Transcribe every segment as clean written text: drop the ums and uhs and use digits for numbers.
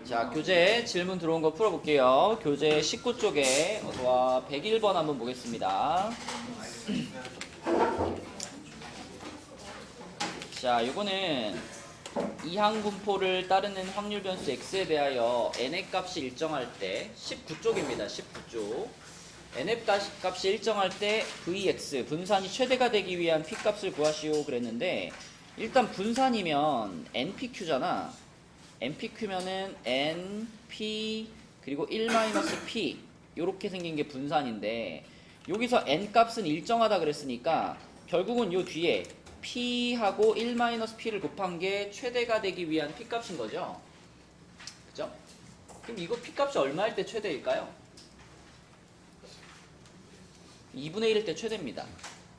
자, 교재 질문 들어온 거 풀어볼게요. 교재 19쪽에 어서와 101번 한번 보겠습니다. 자, 요거는 이항분포를 따르는 확률 변수 x에 대하여 n의 값이 일정할 때 19쪽입니다. 19쪽. n의 값이 일정할 때 vx, 분산이 최대가 되기 위한 p값을 구하시오 그랬는데, 일단 분산이면 npq잖아. npq면은 np 그리고 1-p 요렇게 생긴 게 분산인데, 여기서 n 값은 일정하다 그랬으니까 결국은 요 뒤에 p하고 1-p를 곱한 게 최대가 되기 위한 p 값인 거죠. 그죠? 그럼 이거 p 값이 얼마일 때 최대일까요? 2분의 1일 때 최대입니다.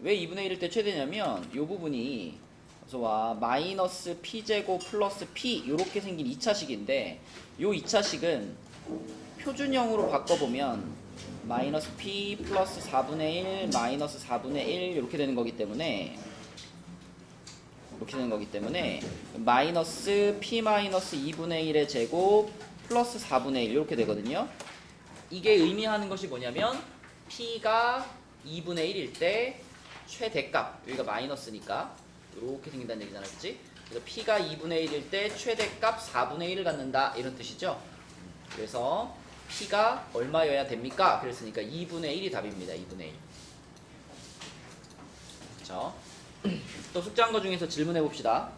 왜 2분의 1일 때 최대냐면 요 부분이 그래서 와 마이너스 p제곱 플러스 p 이렇게 생긴 2차식인데, 요 2차식은 표준형으로 바꿔보면 마이너스 p 플러스 4분의 1 마이너스 4분의 1 이렇게 되는 거기 때문에, 마이너스 p 마이너스 2분의 1의 제곱 플러스 4분의 1 이렇게 되거든요. 이게 의미하는 것이 뭐냐면 p가 2분의 1일 때 최대값, 여기가 마이너스니까 이렇게 생긴다는 얘기잖아, 그치? 그래서 p가 2분의 1일 때 최대값 4분의 1을 갖는다 이런 뜻이죠. 그래서 p가 얼마여야 됩니까? 그랬으니까 2분의 1이 답입니다. 2분의 1. 그렇죠? 또 숙제한 거 중에서 질문해 봅시다.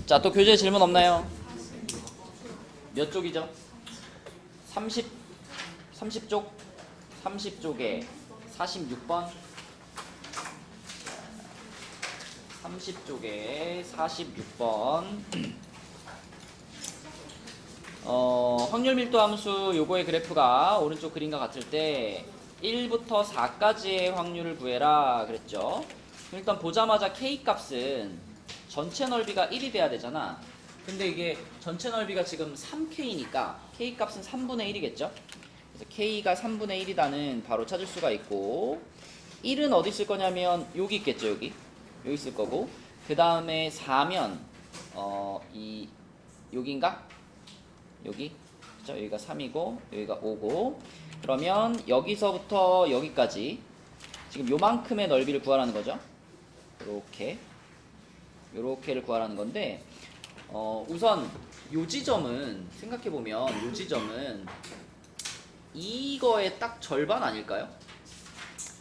자, 또 교재 질문 없나요? 몇 쪽이죠? 30쪽? 30쪽에 46번? 30쪽에 46번. 확률 밀도 함수 요거의 그래프가 오른쪽 그림과 같을 때 1부터 4까지의 확률을 구해라 그랬죠. 일단 보자마자 k 값은 전체 넓이가 1이 돼야 되잖아. 근데 이게 전체 넓이가 지금 3k니까 k 값은 3분의 1이겠죠. 그래서 k가 3분의 1이다는 바로 찾을 수가 있고, 1은 어디 있을 거냐면 여기 있겠죠. 여기 있을 거고, 그 다음에 4면 여기인가? 여기 그죠? 여기가 3이고 여기가 5고, 그러면 여기서부터 여기까지 지금 요만큼의 넓이를 구하라는 거죠. 요렇게를 구하라는 건데, 우선 요 지점은 생각해보면 요 지점은 이거의 딱 절반 아닐까요?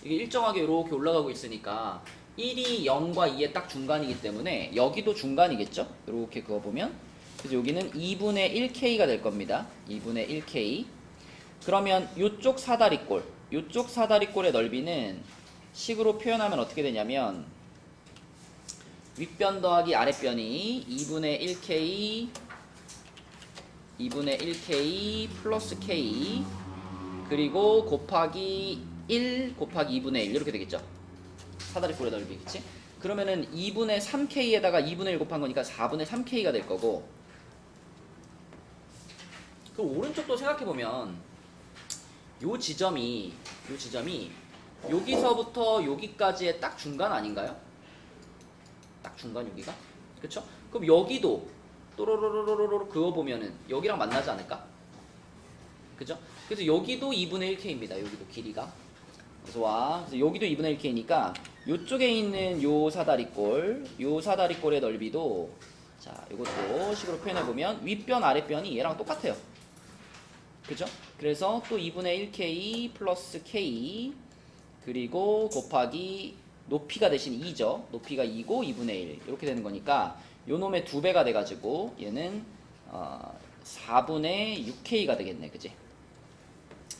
이게 일정하게 이렇게 올라가고 있으니까 1이 0과 2의 딱 중간이기 때문에 여기도 중간이겠죠? 이렇게 그어보면. 그래서 여기는 2분의 1k가 될 겁니다. 2분의 1k. 그러면 요쪽 사다리꼴의 넓이는 식으로 표현하면 어떻게 되냐면, 윗변 더하기 아랫변이 2분의 1k 플러스 k 그리고 곱하기 1 곱하기 2분의 1 이렇게 되겠죠. 사다리꼴의 넓이, 그치? 그러면은 2분의 3k에다가 2분의 1 곱한 거니까 4분의 3k가 될 거고, 그 오른쪽도 생각해보면 요 지점이 여기서부터 여기까지의 딱 중간 아닌가요? 딱 중간 여기가? 그쵸? 그럼 여기도 또로로로로로 그어보면은 여기랑 만나지 않을까? 그죠? 그래서 여기도 2분의 1k입니다. 여기도 길이가. 그래서 여기도 2분의 1k니까 요쪽에 있는 요 사다리꼴의 넓이도 자, 이것도 식으로 표현해 보면 윗변 아랫변이 얘랑 똑같아요. 그죠? 그래서 또 2분의 1k 플러스 k 그리고 곱하기 높이가 대신 2죠. 높이가 2고 2분의 1 이렇게 되는 거니까 요 놈의 2배가 돼가지고 얘는 4분의 6k가 되겠네. 그지?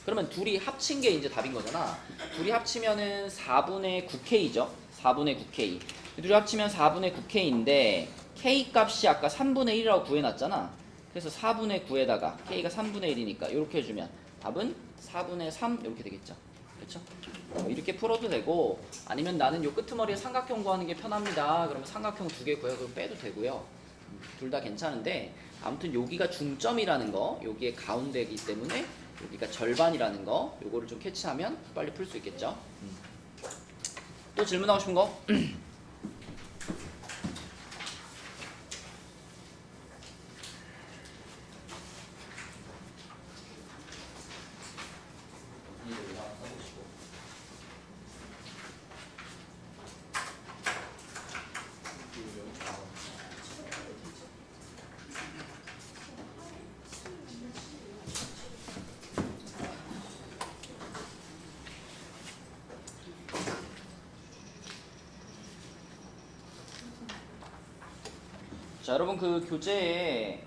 그러면 둘이 합친 게 이제 답인 거잖아. 둘이 합치면은 4분의 9k죠. 4분의 9k. 둘이 합치면 4분의 9k인데 k 값이 아까 3분의 1이라고 구해놨잖아. 그래서 4분의 9에다가 k가 3분의 1이니까 이렇게 해주면 답은 4분의 3 이렇게 되겠죠. 그렇죠? 이렇게 풀어도 되고 아니면 나는 요 끄트머리에 삼각형 구하는 게 편합니다. 그러면 삼각형 2개 구해서 그럼 빼도 되고요. 둘 다 괜찮은데 아무튼 여기가 중점이라는 거, 여기에 가운데이기 때문에 여기가 절반이라는 거, 요거를 좀 캐치하면 빨리 풀 수 있겠죠. 또 질문하고 싶은 거? 자, 여러분 그 교재에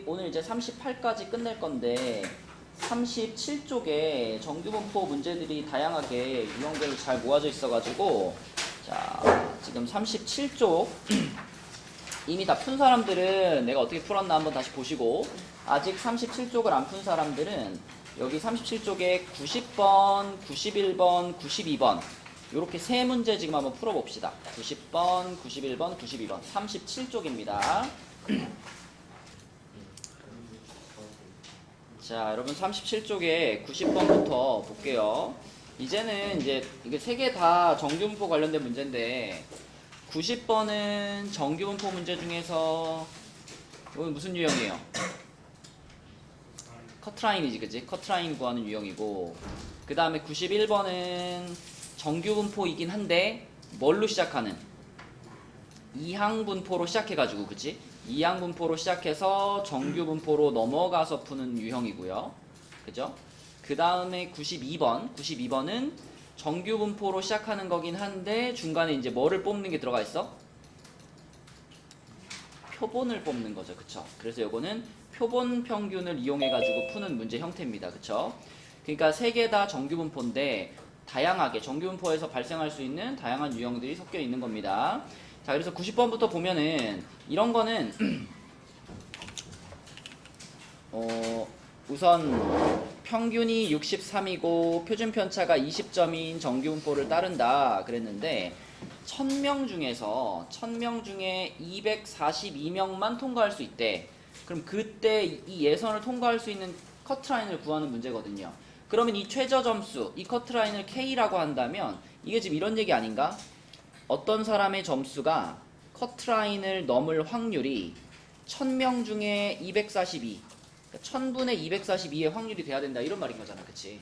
오늘 이제 38까지 끝낼 건데 37쪽에 정규분포 문제들이 다양하게 유형별로 잘 모아져 있어가지고 자, 지금 37쪽 이미 다 푼 사람들은 내가 어떻게 풀었나 한번 다시 보시고 아직 37쪽을 안 푼 사람들은 여기 37쪽에 90번, 91번, 92번 요렇게 세 문제 지금 한번 풀어봅시다. 90번, 91번, 92번 37쪽입니다. 자, 여러분 37쪽에 90번부터 볼게요. 이제는 이제 이게 세 개 다 정규분포 관련된 문제인데 90번은 정규분포 문제 중에서 이건 무슨 유형이에요? 커트라인이지, 그치? 커트라인 구하는 유형이고 그 다음에 91번은 정규분포이긴 한데 뭘로 시작하는? 이항분포로 시작해가지고 그치? 이항분포로 시작해서 정규분포로 넘어가서 푸는 유형이고요. 그죠? 그 다음에 92번은 정규분포로 시작하는 거긴 한데 중간에 이제 뭐를 뽑는 게 들어가 있어? 표본을 뽑는 거죠. 그쵸? 그래서 요거는 표본 평균을 이용해가지고 푸는 문제 형태입니다. 그쵸? 그러니까 세 개 다 정규분포인데 다양하게 정규분포에서 발생할 수 있는 다양한 유형들이 섞여 있는 겁니다. 자, 그래서 90번부터 보면은 이런 거는 우선 평균이 63이고 표준 편차가 20점인 정규분포를 따른다 그랬는데 1000명 중에 242명만 통과할 수 있대. 그럼 그때 이 예선을 통과할 수 있는 커트라인을 구하는 문제거든요. 그러면 이 최저 점수, 이 커트라인을 K라고 한다면 이게 지금 이런 얘기 아닌가? 어떤 사람의 점수가 커트라인을 넘을 확률이 1000명 중에 242, 그러니까 1000분의 242의 확률이 돼야 된다 이런 말인 거잖아. 그치?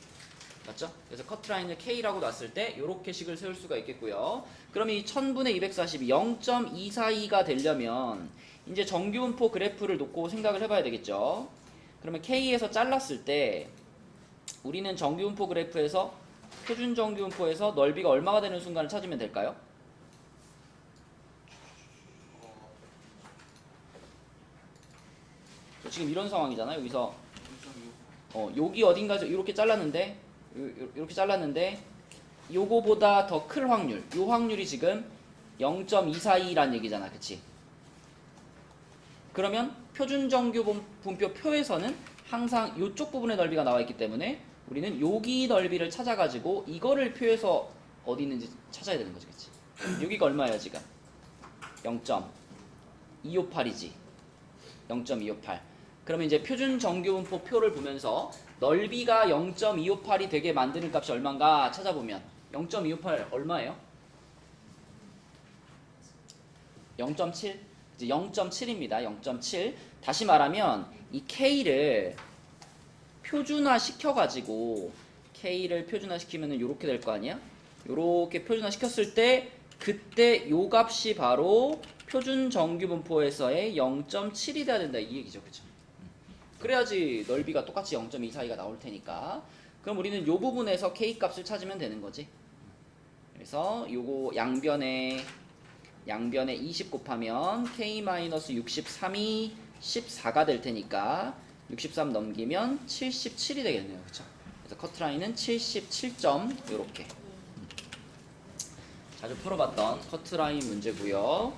맞죠? 그래서 커트라인을 K라고 놨을 때 이렇게 식을 세울 수가 있겠고요. 그럼 이 1000분의 242, 0.242가 되려면 이제 정규분포 그래프를 놓고 생각을 해봐야 되겠죠. 그러면 K에서 잘랐을 때 우리는 정규분포 그래프에서 표준 정규분포에서 넓이가 얼마가 되는 순간을 찾으면 될까요? 지금 이런 상황이잖아요. 여기서 여기 어딘가에서 이렇게 잘랐는데 요거보다 더 클 확률, 요 확률이 지금 0.242라는 얘기잖아. 그치? 그러면 표준 정규분표 표에서는 항상 이쪽 부분의 넓이가 나와 있기 때문에 우리는 여기 넓이를 찾아가지고 이거를 표에서 어디 있는지 찾아야 되는 거지. 그치? 여기가 얼마예요 지금? 0.258이지. 0.258. 그러면 이제 표준 정규분포 표를 보면서 넓이가 0.258이 되게 만드는 값이 얼마인가 찾아보면 0.258 얼마예요? 0.7? 이제 0.7입니다. 0.7. 다시 말하면 이 K를 표준화 시켜가지고 K를 표준화 시키면은 이렇게 될 거 아니야? 요렇게 표준화 시켰을 때 그때 요 값이 바로 표준 정규 분포에서의 0.7이 돼야 된다 이 얘기죠, 그죠? 그래야지 넓이가 똑같이 0.2 사이가 나올 테니까. 그럼 우리는 요 부분에서 K 값을 찾으면 되는 거지. 그래서 요거 양변에 20 곱하면 K-63이 14가 될 테니까 63 넘기면 77이 되겠네요, 그쵸? 그래서 커트라인은 77점 요렇게 자주 풀어봤던 커트라인 문제고요.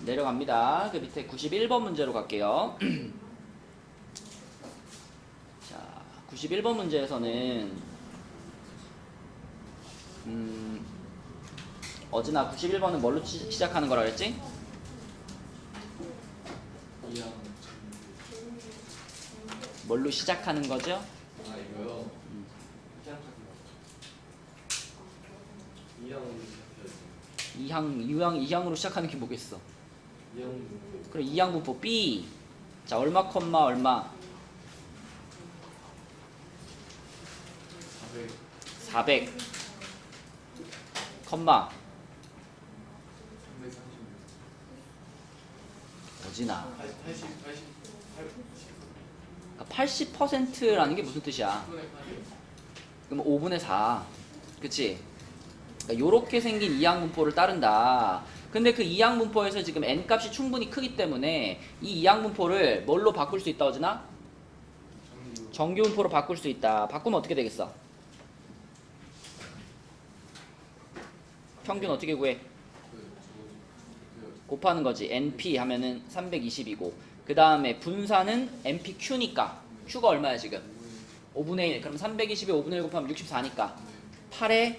내려갑니다. 그 밑에 91번 문제로 갈게요. 자, 91번 문제에서는 어제나 91번은 뭘로 시작하는 거라 그랬지? 뭘로 시작하는 거죠? 아 이거요? 이항으로 시작하는 게 뭐겠어? 2항 그럼 이항분포 B. 자, 얼마 컴마 얼마? 400 컴마 336 어지나 80 80%라는 게 무슨 뜻이야? 10분의 8이요? 그럼 5분의 4 그치? 그러니까 요렇게 생긴 이항분포를 따른다. 근데 그 이항분포에서 지금 n값이 충분히 크기 때문에 이 이항분포를 뭘로 바꿀 수 있다 어지나? 정규분포로 바꿀 수 있다. 바꾸면 어떻게 되겠어? 평균 어떻게 구해? 곱하는 거지. NP 하면은 320이고 그 다음에 분산은 NPQ니까 Q가 얼마야 지금? 5분의 1. 그럼 320에 5분의 1 곱하면 64니까 8의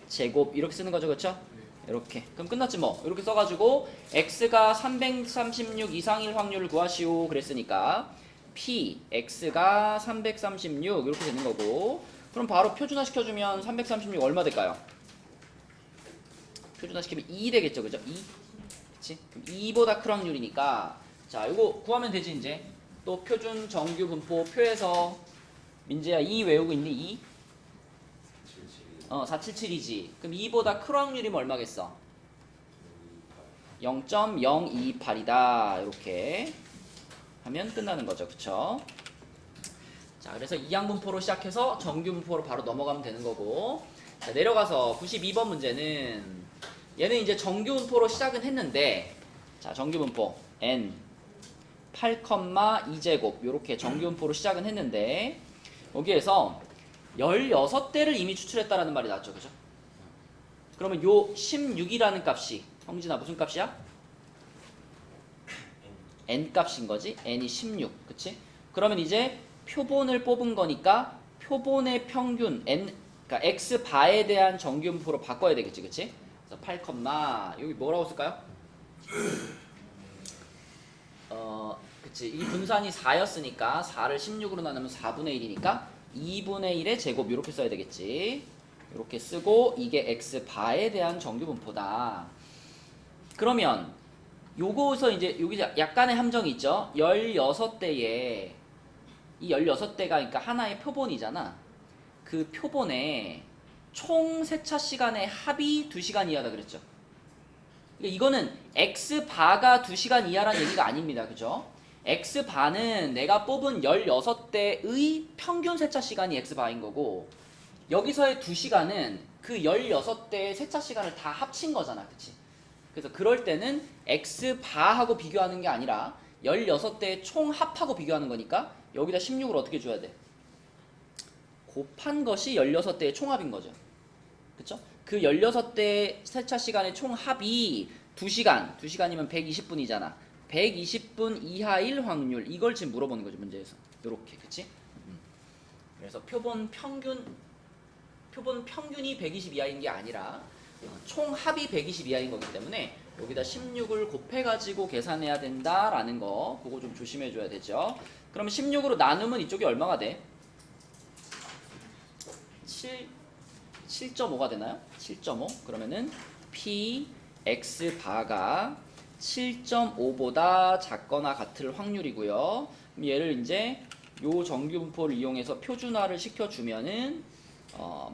제곱 이렇게 쓰는 거죠, 그렇죠? 이렇게. 그럼 끝났지 뭐. 이렇게 써가지고 x가 336 이상일 확률을 구하시오 그랬으니까 p x가 336 이렇게 되는 거고. 그럼 바로 표준화 시켜주면 336 얼마 될까요? 표준화 시키면 2 되겠죠, 그죠? 2. 그치? 그럼 2보다 큰 확률이니까 자, 이거 구하면 되지 이제. 또 표준 정규 분포 표에서 민재야 2 외우고 있니? 2? 477이지. 그럼 2보다 큰 확률이면 얼마겠어? 0.028이다. 이렇게 하면 끝나는 거죠, 그쵸? 자, 그래서 이항분포로 시작해서 정규분포로 바로 넘어가면 되는 거고. 자, 내려가서 92번 문제는 얘는 이제 정규분포로 시작은 했는데 자, 정규분포 n 8,2제곱 요렇게 정규분포로 시작은 했는데 여기에서 16대를 이미 추출했다라는 말이 나왔죠, 그죠? 그러면 요 16이라는 값이 형진아 무슨 값이야? n 값인 거지? n이 16, 그치? 그러면 이제 표본을 뽑은 거니까 표본의 평균 n, 그러니까 x 바에 대한 정규분포로 바꿔야 되겠지, 그치? 그래서 8, 여기 뭐라고 쓸까요? 그치. 이 분산이 4였으니까 4를 16으로 나누면 4분의 1이니까 2분의 1의 제곱 이렇게 써야 되겠지. 이렇게 쓰고 이게 x 바에 대한 정규분포다. 그러면 요거에서 이제 여기 약간의 함정이 있죠. 16대에 이 16대가 그러니까 하나의 표본이잖아. 그 표본에 총 세차 시간의 합이 2시간 이하다 그랬죠. 그러니까 이거는 x 바가 2시간 이하라는 얘기가 아닙니다. 그죠? x 바는 내가 뽑은 16대의 평균 세차 시간이 x 바인 거고 여기서의 2시간은 그 16대의 세차 시간을 다 합친 거잖아. 그치? 그래서 그럴 때는 x 바하고 비교하는 게 아니라 16대의 총 합하고 비교하는 거니까 여기다 16을 어떻게 줘야 돼? 곱한 것이 16대의 총합인 거죠. 그쵸? 그 16대 세차 시간의 총 합이 2시간이면 120분이잖아. 120분 이하일 확률. 이걸 지금 물어보는 거죠, 문제에서. 요렇게, 그치? 그래서 표본 평균이 120 이하인 게 아니라 총 합이 120 이하인 거기 때문에 여기다 16을 곱해가지고 계산해야 된다라는 거. 그거 좀 조심해줘야 되죠. 그러면 16으로 나누면 이쪽이 얼마가 돼? 7.5가 되나요? 7.5 그러면은 p x 바가 7.5보다 작거나 같을 확률이고요. 그럼 얘를 이제 요 정규 분포를 이용해서 표준화를 시켜주면은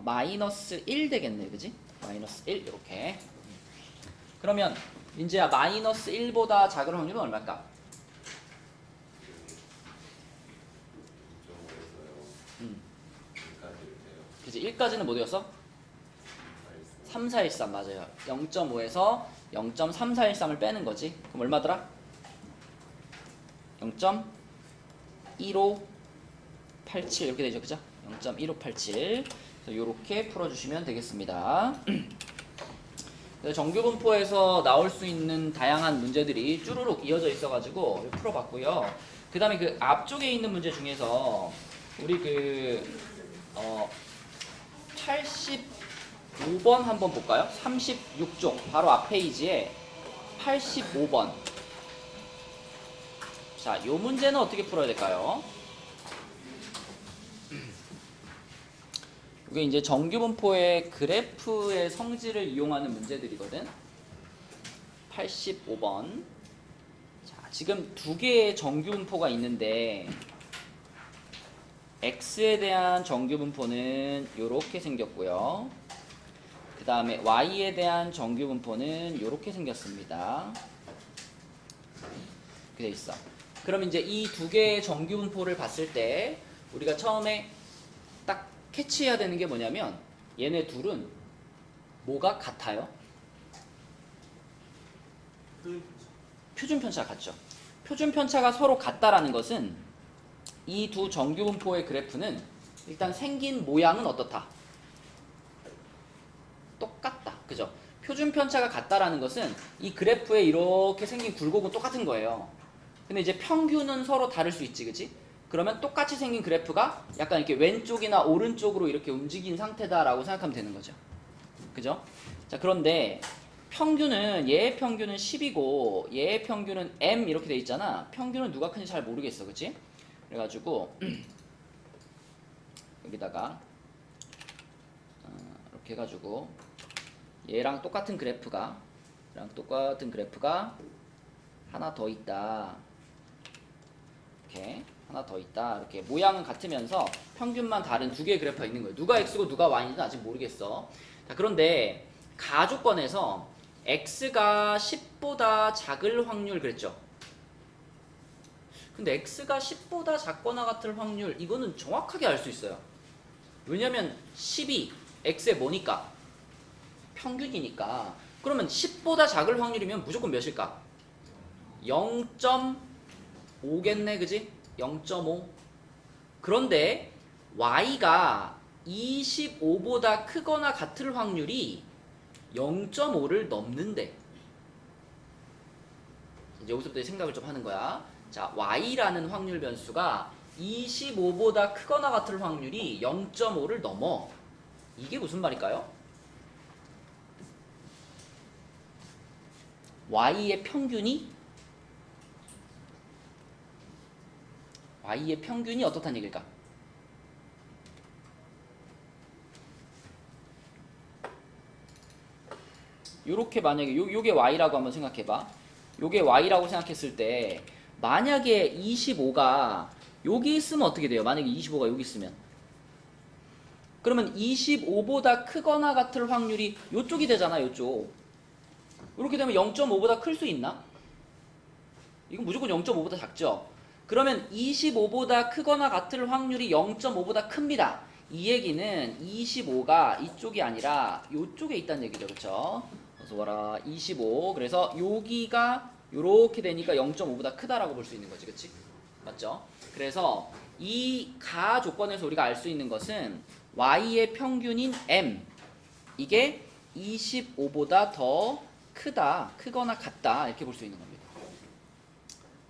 마이너스 1 되겠네, 그지? 마이너스 1 이렇게. 그러면 민재야, 마이너스 1보다 작은 확률은 얼마일까? 2.5에서요. 그지? 1까지는 뭐 되었어? 3413 맞아요. 0.5에서 0.3413을 빼는 거지. 그럼 얼마더라? 0.1587 이렇게 되죠, 그죠? 0.1587. 그래서 이렇게 풀어주시면 되겠습니다. 그래서 정규분포에서 나올 수 있는 다양한 문제들이 쭈루룩 이어져 있어가지고 풀어봤고요. 그 다음에 그 앞쪽에 있는 문제 중에서 우리 85번 한번 볼까요? 36쪽 바로 앞 페이지에 85번. 자, 요 문제는 어떻게 풀어야 될까요? 이게 이제 정규분포의 그래프의 성질을 이용하는 문제들이거든. 85번. 자, 지금 두 개의 정규분포가 있는데 x에 대한 정규분포는 이렇게 생겼고요. 그 다음에 y에 대한 정규분포는 이렇게 생겼습니다. 이렇게 돼 있어. 그럼 이제 이 두 개의 정규분포를 봤을 때 우리가 처음에 딱 캐치해야 되는 게 뭐냐면 얘네 둘은 뭐가 같아요? 표준편차가 같죠. 표준편차가 서로 같다라는 것은 이 두 정규분포의 그래프는 일단 생긴 모양은 어떻다? 똑같다. 그죠? 표준편차가 같다라는 것은 이 그래프에 이렇게 생긴 굴곡은 똑같은 거예요. 근데 이제 평균은 서로 다를 수 있지, 그치? 그러면 똑같이 생긴 그래프가 약간 이렇게 왼쪽이나 오른쪽으로 이렇게 움직인 상태다라고 생각하면 되는 거죠. 그죠? 자, 그런데 평균은 얘의 평균은 10이고 얘의 평균은 m 이렇게 돼 있잖아. 평균은 누가 큰지 잘 모르겠어, 그치? 그래가지고 여기다가 이렇게 해가지고 얘랑 똑같은 그래프가 하나 더 있다. 이렇게 하나 더 있다. 이렇게 모양은 같으면서 평균만 다른 두 개의 그래프가 있는 거예요. 누가 x고 누가 y인지는 아직 모르겠어. 자, 그런데 가조건에서 x가 10보다 작을 확률 그랬죠. 근데 x가 10보다 작거나 같을 확률 이거는 정확하게 알 수 있어요. 왜냐면 10이 x의 뭐니까? 평균이니까. 그러면 10보다 작을 확률이면 무조건 몇일까? 0.5겠네, 그지? 0.5. 그런데 y가 25보다 크거나 같을 확률이 0.5를 넘는데. 이제 여기서부터 생각을 좀 하는 거야. 자, y라는 확률 변수가 25보다 크거나 같을 확률이 0.5를 넘어. 이게 무슨 말일까요? y의 평균이 어떻다는 얘기일까? 요렇게 만약에 요게 y라고 한번 생각해봐. 요게 y라고 생각했을 때 만약에 25가 여기 있으면 어떻게 돼요? 만약에 25가 여기 있으면 그러면 25보다 크거나 같을 확률이 요쪽이 되잖아. 요쪽. 이렇게 되면 0.5보다 클 수 있나? 이건 무조건 0.5보다 작죠. 그러면 25보다 크거나 같을 확률이 0.5보다 큽니다. 이 얘기는 25가 이쪽이 아니라 이쪽에 있다는 얘기죠. 그렇죠? 어서 와라. 25. 그래서 여기가 이렇게 되니까 0.5보다 크다라고 볼 수 있는 거지. 그치? 맞죠? 그래서 이 가 조건에서 우리가 알 수 있는 것은 y의 평균인 m 이게 25보다 더 크거나 같다 이렇게 볼 수 있는 겁니다.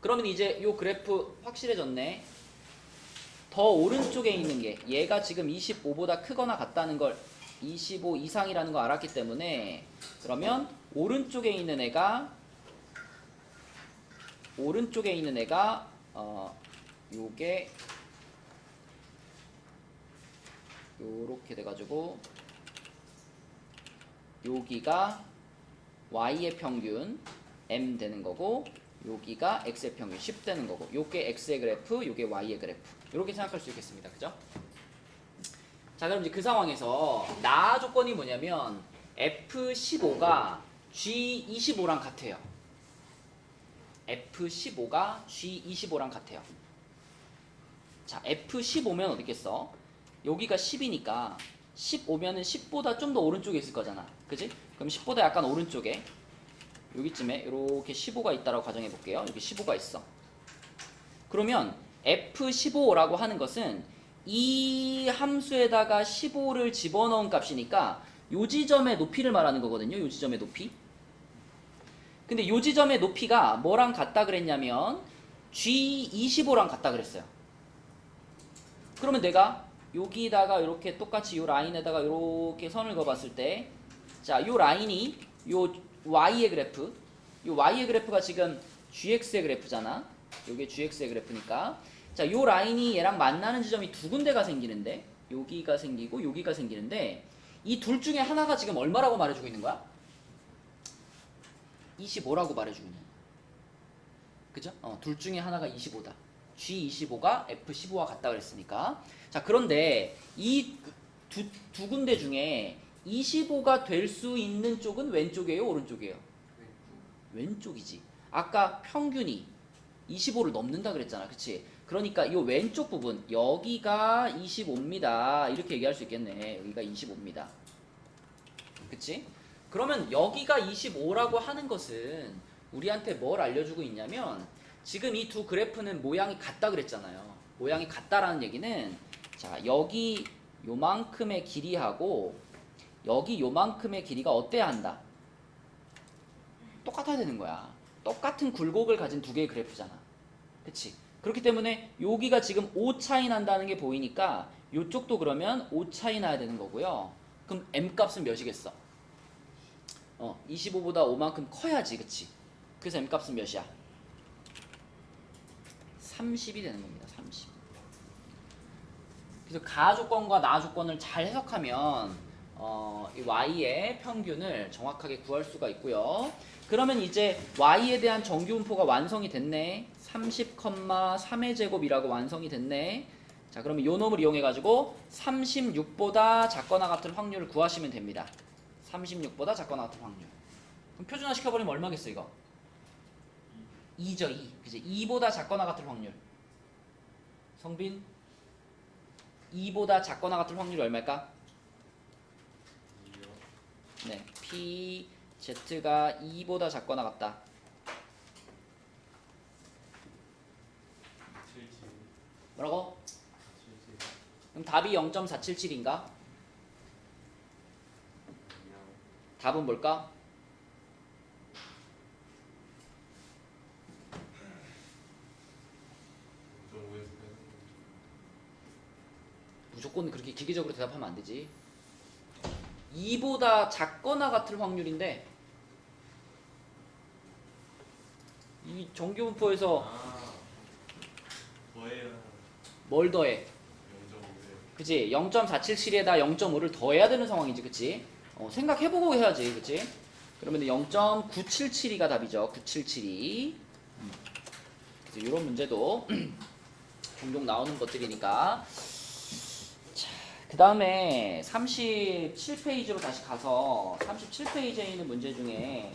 그러면 이제 요 그래프 확실해졌네. 더 오른쪽에 있는 게 얘가 지금 25보다 크거나 같다는 걸 25 이상이라는 걸 알았기 때문에 그러면 오른쪽에 있는 애가 요게 요렇게 돼가지고 여기가 y의 평균 m 되는 거고 여기가 x의 평균 10 되는 거고 요게 x의 그래프 요게 y의 그래프 이렇게 생각할 수 있겠습니다. 그죠? 자, 그럼 이제 그 상황에서 나 조건이 뭐냐면 F15가 G25랑 같아요. F15가 G25랑 같아요. 자, F15면 어디겠어? 여기가 10이니까 15면은 10보다 좀 더 오른쪽에 있을 거잖아. 그지? 그럼 10보다 약간 오른쪽에 여기쯤에 이렇게 15가 있다라고 가정해 볼게요. 여기 15가 있어. 그러면 F15라고 하는 것은 이 함수에다가 15를 집어넣은 값이니까 요 지점의 높이를 말하는 거거든요. 요 지점의 높이. 근데 요 지점의 높이가 뭐랑 같다 그랬냐면 G25랑 같다 그랬어요. 그러면 내가 여기다가 이렇게 똑같이 요 라인에다가 이렇게 선을 그어봤을 때, 자, 요 라인이 요 y의 그래프, 요 y의 그래프가 지금 gx의 그래프잖아. 요게 gx의 그래프니까, 자, 요 라인이 얘랑 만나는 지점이 두 군데가 생기는데, 여기가 생기고 여기가 생기는데, 이 둘 중에 하나가 지금 얼마라고 말해주고 있는 거야? 25라고 말해주고 있는 거야. 그죠? 둘 중에 하나가 25다. G25가 F15와 같다 그랬으니까. 자, 그런데 이 두 군데 중에 25가 될 수 있는 쪽은 왼쪽이에요, 오른쪽이에요? 왼쪽이지. 아까 평균이 25를 넘는다 그랬잖아. 그치? 그러니까 이 왼쪽 부분, 여기가 25입니다. 이렇게 얘기할 수 있겠네. 여기가 25입니다. 그치? 그러면 여기가 25라고 하는 것은 우리한테 뭘 알려주고 있냐면, 지금 이 두 그래프는 모양이 같다 그랬잖아요. 모양이 같다라는 얘기는, 자, 여기 요만큼의 길이하고 여기 요만큼의 길이가 어때야 한다? 똑같아야 되는 거야. 똑같은 굴곡을 가진 두 개의 그래프잖아. 그치? 그렇기 때문에 여기가 지금 5 차이 난다는 게 보이니까 이쪽도 그러면 5 차이 나야 되는 거고요. 그럼 m 값은 몇이겠어? 25보다 5만큼 커야지. 그치? 그래서 m 값은 몇이야? 30이 되는 겁니다. 30. 그래서 가 조건과 나 조건을 잘 해석하면 이 y의 평균을 정확하게 구할 수가 있고요. 그러면 이제 y에 대한 정규분포가 완성이 됐네. 30,3의 제곱이라고 완성이 됐네. 자, 그러면 요 놈을 이용해 가지고 36보다 작거나 같은 확률을 구하시면 됩니다. 36보다 작거나 같은 확률. 그럼 표준화 시켜버리면 얼마겠어 이거? 2죠, 2. 그치? 2보다 작거나 같을 확률. 성빈? 2보다 작거나 같을 확률이 얼마일까? 네, P, Z가 2보다 작거나 같다. 77. 뭐라고? 77. 그럼 답이 0.477인가? 답은 뭘까? 무조건 그렇게 기계적으로 대답하면 안 되지. 2보다 작거나 같을 확률인데, 이 정규분포에서 더해야 뭘 더해? 0.5배. 그치? 0.477에다 0.5를 더해야 되는 상황이지. 그치? 생각해보고 해야지. 그치? 그러면 0.977이가 답이죠. 977이. 그래서 이런 문제도 종종 나오는 것들이니까. 자, 그 다음에 37페이지로 다시 가서 37페이지에 있는 문제 중에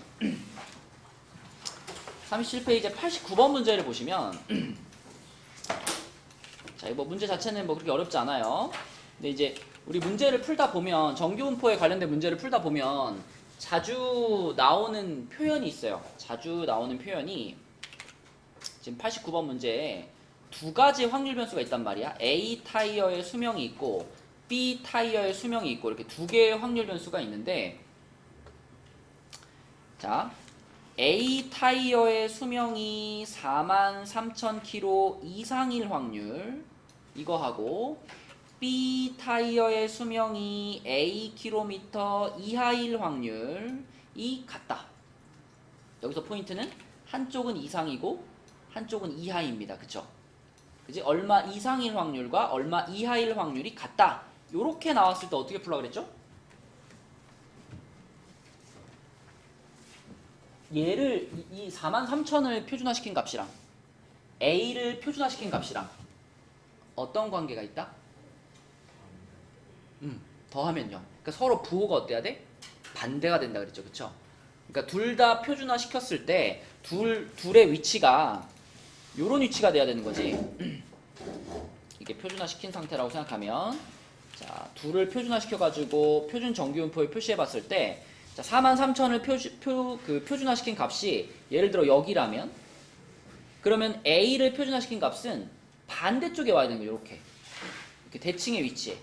37페이지 89번 문제를 보시면 자, 이거 문제 자체는 뭐 그렇게 어렵지 않아요. 근데 이제 우리 문제를 풀다 보면, 정규분포에 관련된 문제를 풀다 보면 자주 나오는 표현이 있어요. 자주 나오는 표현이 지금 89번 문제에 두 가지 확률 변수가 있단 말이야. A 타이어의 수명이 있고 B 타이어의 수명이 있고, 이렇게 두 개의 확률 변수가 있는데, 자, A 타이어의 수명이 43,000km 이상일 확률, 이거하고 B 타이어의 수명이 A km 이하일 확률이 같다. 여기서 포인트는 한쪽은 이상이고 한쪽은 이하입니다. 그쵸? 그지? 얼마 이상일 확률과 얼마 이하일 확률이 같다. 요렇게 나왔을 때 어떻게 풀라 그랬죠? 얘를 이 43,000을 표준화시킨 값이랑 A를 표준화시킨 값이랑 어떤 관계가 있다? 더하면요. 그러니까 서로 부호가 어때야 돼? 반대가 된다 그랬죠, 그렇죠? 그러니까 둘 다 표준화 시켰을 때 둘의 위치가 요런 위치가 돼야 되는 거지. 이게 표준화 시킨 상태라고 생각하면, 자, 둘을 표준화 시켜가지고 표준 정규분포에 표시해 봤을 때, 자, 43,000을 표준화 시킨 값이 예를 들어 여기라면, 그러면 A를 표준화 시킨 값은 반대쪽에 와야 되는 거예요. 이렇게 대칭의 위치에.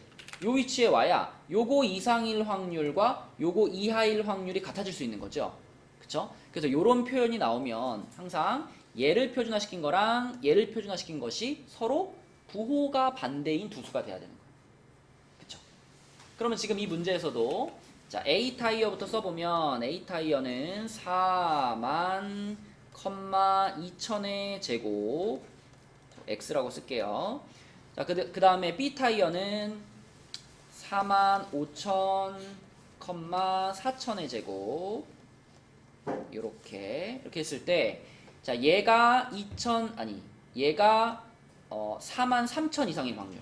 요 위치에 와야 요거 이상일 확률과 요거 이하일 확률이 같아질 수 있는 거죠. 그쵸? 그래서 요런 표현이 나오면 항상 얘를 표준화시킨 거랑 얘를 표준화시킨 것이 서로 부호가 반대인 두 수가 돼야 되는 거예요. 그쵸? 그러면 지금 이 문제에서도 자, A 타이어부터 써보면 A 타이어는 4만, 2천의 제곱 X라고 쓸게요. 자, 그 다음에 B 타이어는 45,000, 4천의 제곱 이렇게 했을 때, 자, 얘가 43,000 이상인 확률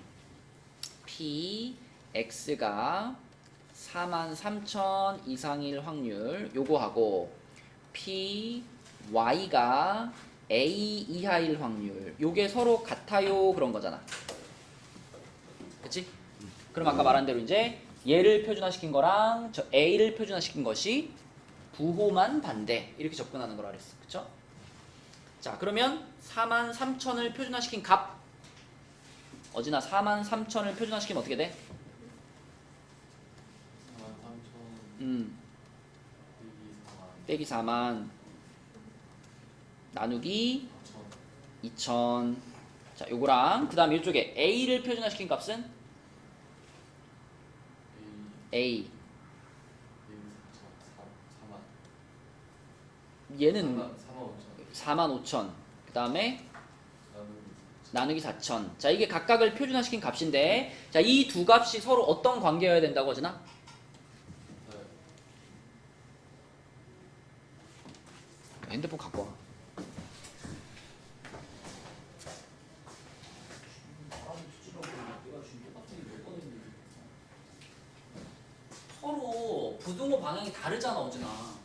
P X가 43,000 이상일 확률 요거하고 P Y가 A 이하일 확률 요게 서로 같아요 그런 거잖아. 그치? 그럼 아까 말한 대로 이제 얘를 표준화시킨 거랑 저 A를 표준화시킨 것이 부호만 반대 이렇게 접근하는 거라 그랬어. 그쵸? 자, 그러면 43,000을 표준화시킨 값 어진아 43,000을 표준화시키면 어떻게 돼? 43,000 빼기 4만 나누기 2,000. 자, 요거랑 그 다음에 이쪽에 A를 표준화시킨 값은 A. 얘는 45,000. 그 다음에 나누기 4,000. 자, 이게 각각을 표준화시킨 값인데, 자, 이 두 값이 서로 어떤 관계여야 된다고 하잖아? 핸드폰 갖고 와. 서로 부등호 방향이 다르잖아, 어진아.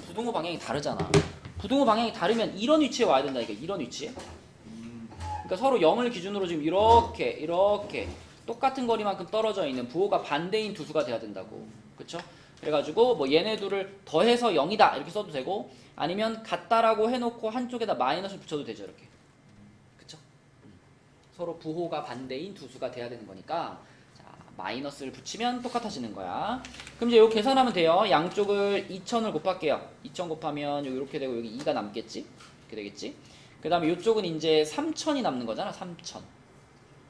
부등호 방향이 다르잖아. 부등호 방향이 다르면 이런 위치에 와야 된다니까, 이런 위치에. 그러니까 서로 0을 기준으로 지금 이렇게 똑같은 거리만큼 떨어져 있는 부호가 반대인 두 수가 돼야 된다고. 그쵸? 그래가지고 뭐 얘네 둘을 더해서 0이다 이렇게 써도 되고, 아니면 같다라고 해놓고 한쪽에다 마이너스를 붙여도 되죠, 이렇게. 그쵸? 서로 부호가 반대인 두 수가 돼야 되는 거니까, 자, 마이너스를 붙이면 똑같아지는 거야. 그럼 이제 이거 계산하면 돼요. 양쪽을 2,000을 곱할게요. 2,000 곱하면 여기 이렇게 되고 여기 2가 남겠지? 이렇게 되겠지? 그 다음에 이쪽은 이제 3,000이 남는 거잖아. 3,000.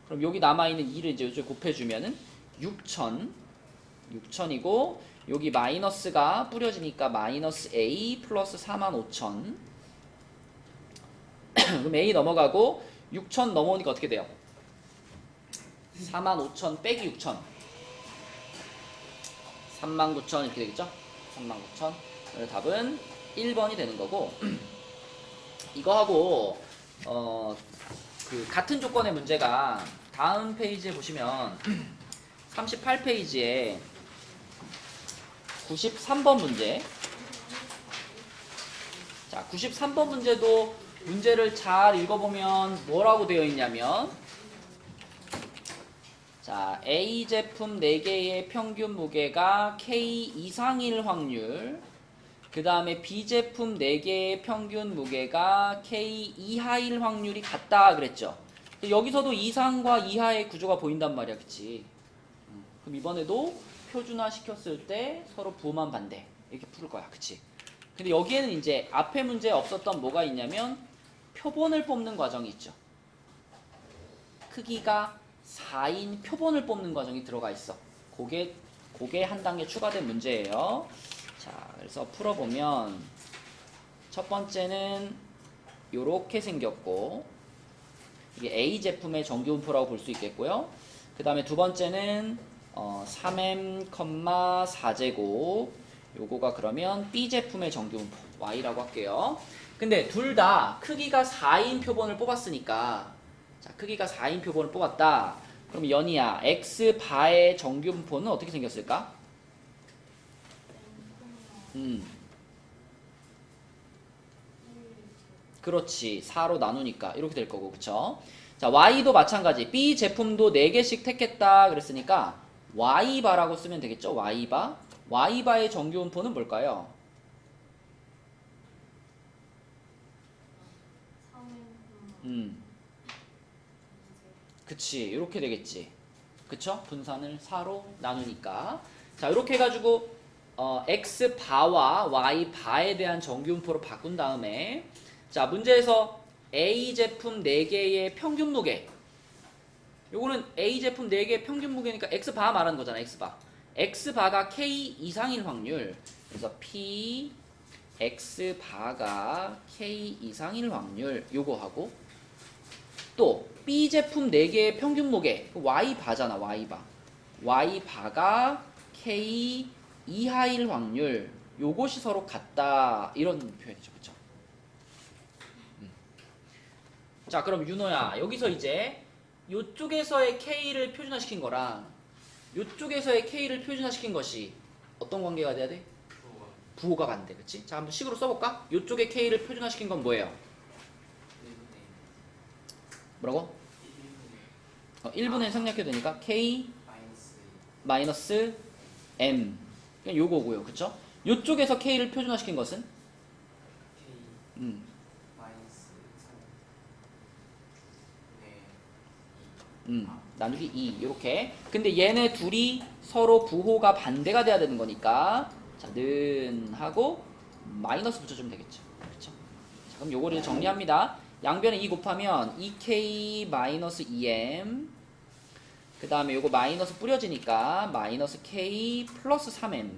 그럼 여기 남아있는 2를 이제 이쪽 곱해주면은 6,000이고, 여기 마이너스가 뿌려지니까 마이너스 A 플러스 45,000. 그럼 A 넘어가고 6,000 넘어오니까 어떻게 돼요? 45,000 빼기 6,000. 39,000 이렇게 되겠죠? 39,000. 그래서 답은 1번이 되는 거고, 이거하고 그 같은 조건의 문제가 다음 페이지에 보시면 38페이지에 93번 문제. 자, 93번 문제도 문제를 잘 읽어보면 뭐라고 되어 있냐면, 자, A 제품 4개의 평균 무게가 K 이상일 확률, 그 다음에 B 제품 4개의 평균 무게가 K 이하일 확률이 같다 그랬죠. 여기서도 이상과 이하의 구조가 보인단 말이야, 그치? 그럼 이번에도 표준화 시켰을 때 서로 부호만 반대 이렇게 풀 거야, 그치? 근데 여기에는 이제 앞에 문제에 없었던 뭐가 있냐면 표본을 뽑는 과정이 있죠. 크기가 4인 표본을 뽑는 과정이 들어가 있어. 그게 한 단계 추가된 문제예요. 자, 그래서 풀어보면 첫 번째는 요렇게 생겼고, 이게 A 제품의 정규분포라고 볼 수 있겠고요. 그 다음에 두 번째는 3m, 4제곱, 요거가 그러면 B 제품의 정규분포 Y라고 할게요. 근데 둘 다 크기가 4인 표본을 뽑았으니까 자, 크기가 4인 표본을 뽑았다. 그럼 연희야, x 바의 정규분포는 어떻게 생겼을까? 그렇지. 4로 나누니까 이렇게 될 거고, 그쵸? 자, y도 마찬가지. b 제품도 4개씩 택했다 그랬으니까 y바라고 쓰면 되겠죠? y바. y바의 정규분포는 뭘까요? 그치. 이렇게 되겠지. 그쵸? 분산을 4로 나누니까. 자, 이렇게 해가지고 x 바와 y 바에 대한 정규분포로 바꾼 다음에 자, 문제에서 A 제품 4개의 평균 무게. 요거는 A 제품 4개의 평균 무게니까 x 바 말하는 거잖아. x 바. x 바가 k 이상일 확률. 그래서 p x 바가 k 이상일 확률 요거 하고 또 B 제품 4개의 평균 무게 y 바잖아. y 바. y 바가 k 이하일 확률 요것이 서로 같다 이런 표현이죠. 그쵸? 자, 그럼 윤호야, 여기서 이제 요쪽에서의 K를 표준화시킨 거랑 요쪽에서의 K를 표준화시킨 것이 어떤 관계가 돼야 돼? 부호가 반대, 그치? 자, 한번 식으로 써볼까? 요쪽에 K를 표준화시킨 건 뭐예요? 뭐라고? 1분의 생략해도 되니까 K 마이너스 M 그냥 요거고요, 그쵸? 요쪽에서 K를 표준화시킨 것은? 나누기 2 이렇게. 근데 얘네 둘이 서로 부호가 반대가 돼야 되는 거니까 자, 는 하고 마이너스 붙여주면 되겠죠. 그렇죠? 자, 그럼 요거를 정리합니다. 양변에 2 곱하면 2k 마이너스 2m 그 다음에 요거 마이너스 뿌려지니까 마이너스 k 플러스 3m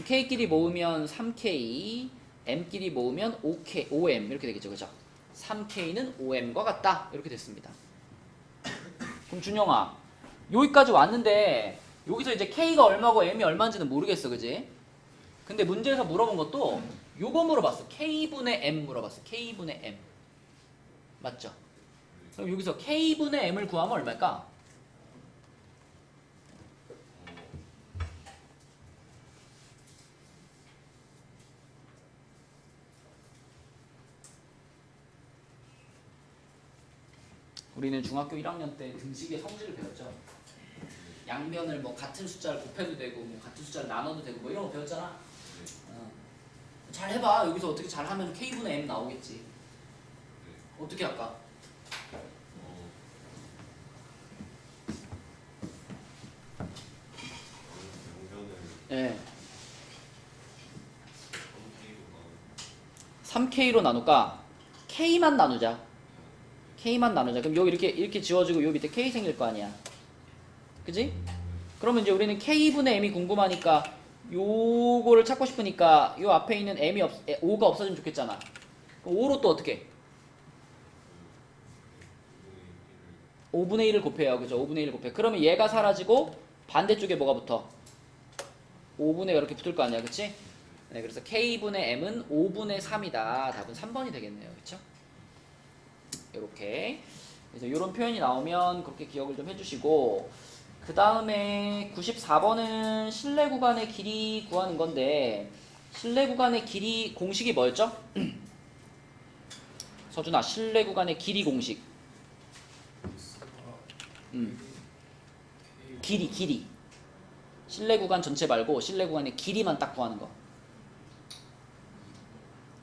k끼리 모으면 3k m끼리 모으면 5m 이렇게 되겠죠. 그죠? 3k는 5m과 같다 이렇게 됐습니다. 그럼 준영아, 여기까지 왔는데 여기서 이제 K가 얼마고 M이 얼마인지는 모르겠어, 그지? 근데 문제에서 물어본 것도 요거 물어봤어. K분의 M 물어봤어. K분의 M. 맞죠? 그럼 여기서 K분의 M을 구하면 얼마일까? 우리는 중학교 1학년 때 등식의 성질을 배웠죠. 양변을 뭐 같은 숫자를 곱해도 되고 뭐 같은 숫자를 나눠도 되고 뭐 이런 거 배웠잖아. 잘 해봐. 여기서 어떻게 잘하면 K분의 M 나오겠지. 어떻게 할까? 예. 3K로 나눌까? K만 나누자. K만 나누자. 그럼 여기 이렇게 지워지고 요 밑에 K 생길 거 아니야. 그지? 그러면 이제 우리는 K분의 M이 궁금하니까 요거를 찾고 싶으니까 요 앞에 있는 M이 5가 없어지면 좋겠잖아. 그럼 5로 또 어떻게? 5분의 1을 곱해요. 그죠? 5분의 1을 곱해. 그러면 얘가 사라지고 반대쪽에 뭐가 붙어? 5분의 1가 이렇게 붙을 거 아니야. 그치? 네, 그래서 K분의 M은 5분의 3이다. 답은 3번이 되겠네요. 그쵸? 이렇게. 그래서 이런 표현이 나오면 그렇게 기억을 좀 해주시고, 그 다음에 94번은 실내 구간의 길이 구하는 건데, 실내 구간의 길이 공식이 뭐였죠? 서준아, 실내 구간의 길이 공식. 길이. 실내 구간 전체 말고 실내 구간의 길이만 딱 구하는 거.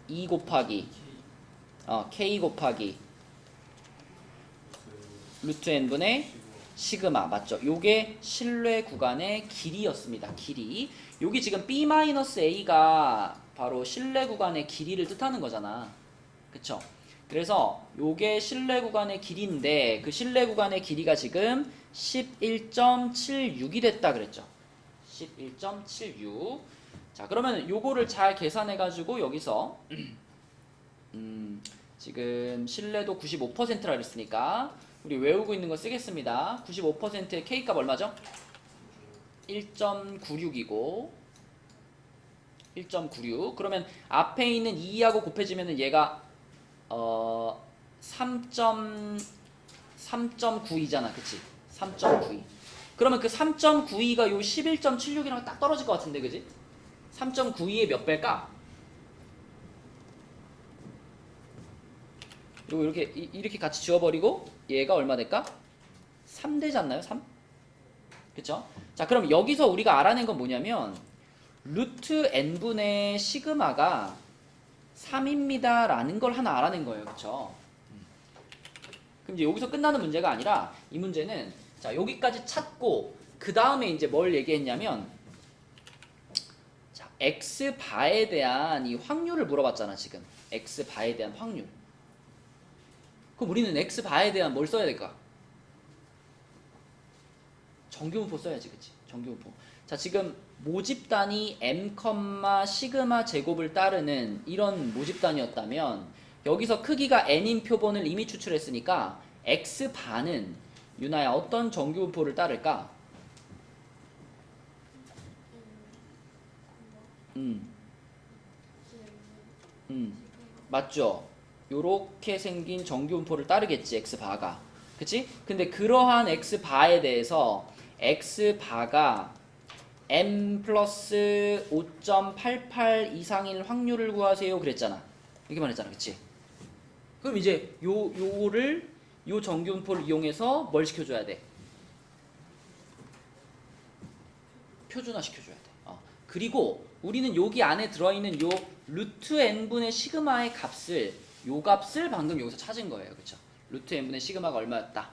2 곱하기 K 곱하기 루트 n분의 시그마 맞죠? 요게 실내 구간의 길이였습니다. 길이. 여기 지금 B-A가 바로 실내 구간의 길이를 뜻하는 거잖아. 그쵸? 그래서 요게 실내 구간의 길이인데 그 실내 구간의 길이가 지금 11.76이 됐다 그랬죠. 11.76. 자, 그러면 요거를 잘 계산해 가지고 여기서 지금 실내도 95%라 그랬으니까 우리 외우고 있는 거 쓰겠습니다. 95%의 K값 얼마죠? 1.96이고 1.96. 그러면 앞에 있는 2하고 곱해지면은 얘가 3.92잖아. 그치? 3.92. 그러면 그 3.92가 요 11.76이랑 딱 떨어질 것 같은데, 그지? 3.92의 몇 배일까? 그리고 이렇게 같이 지워버리고 얘가 얼마 될까? 3 되지 않나요? 3? 그쵸? 자, 그럼 여기서 우리가 알아낸 건 뭐냐면 루트 n분의 시그마가 3입니다 라는 걸 하나 알아낸 거예요. 그쵸? 그럼 이제 여기서 끝나는 문제가 아니라 이 문제는 자, 여기까지 찾고 그 다음에 이제 뭘 얘기했냐면 자, x바에 대한 이 확률을 물어봤잖아. 지금 x바에 대한 확률. 그럼 우리는 x바에 대한 뭘 써야 될까? 정규분포 써야지. 그치? 정규분포. 자, 지금 모집단이 m, 시그마 제곱을 따르는 이런 모집단이었다면 여기서 크기가 n인 표본을 이미 추출했으니까 x바는 유나야 어떤 정규분포를 따를까? 맞죠? 요렇게 생긴 정규분포를 따르겠지, x바가. 그치? 근데 그러한 x바에 대해서 x바가 m 플러스 5.88 이상인 확률을 구하세요 그랬잖아. 이렇게 말했잖아. 그치? 그럼 이제 요 정규분포를 이용해서 뭘 시켜줘야 돼? 표준화 시켜줘야 돼. 그리고 우리는 여기 안에 들어있는 요 루트 n분의 시그마의 값을 요 값을 방금 여기서 찾은 거예요. 그쵸? 루트 n분의 시그마가 얼마였다?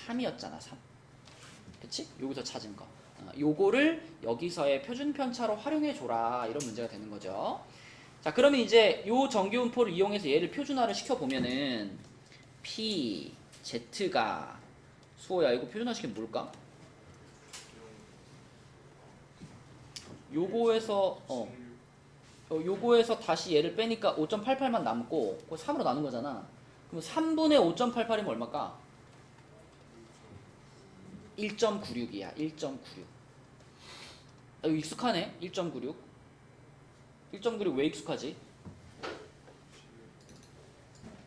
3이었잖아. 3. 그치? 여기서 찾은 거. 요거를 여기서의 표준 편차로 활용해 줘라. 이런 문제가 되는 거죠. 자, 그러면 이제 요 정규분포를 이용해서 얘를 표준화를 시켜보면은 P, Z가 수호야 이거 표준화 시키면 뭘까? 요거에서 다시 얘를 빼니까 5.88만 남고 그거 3으로 나눈 거잖아. 그럼 3분의 5.88이면 얼마일까? 1.96이야. 1.96. 이거 익숙하네. 1.96. 1.96 왜 익숙하지?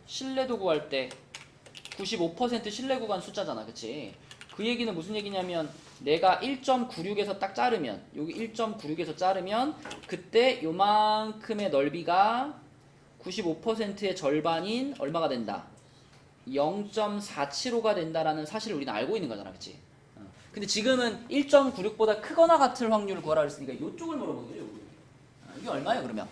신뢰도 구할 때 95% 신뢰 구간 숫자잖아. 그치? 그 얘기는 무슨 얘기냐면 내가 1.96에서 딱 자르면 여기 1.96에서 자르면 그때 요만큼의 넓이가 95%의 절반인 얼마가 된다? 0.475가 된다라는 사실을 우리는 알고 있는 거잖아. 그치? 근데 지금은 1.96보다 크거나 같을 확률을 구하라 그랬으니까 이쪽을 물어보는 거죠. 이게 얼마예요 그러면?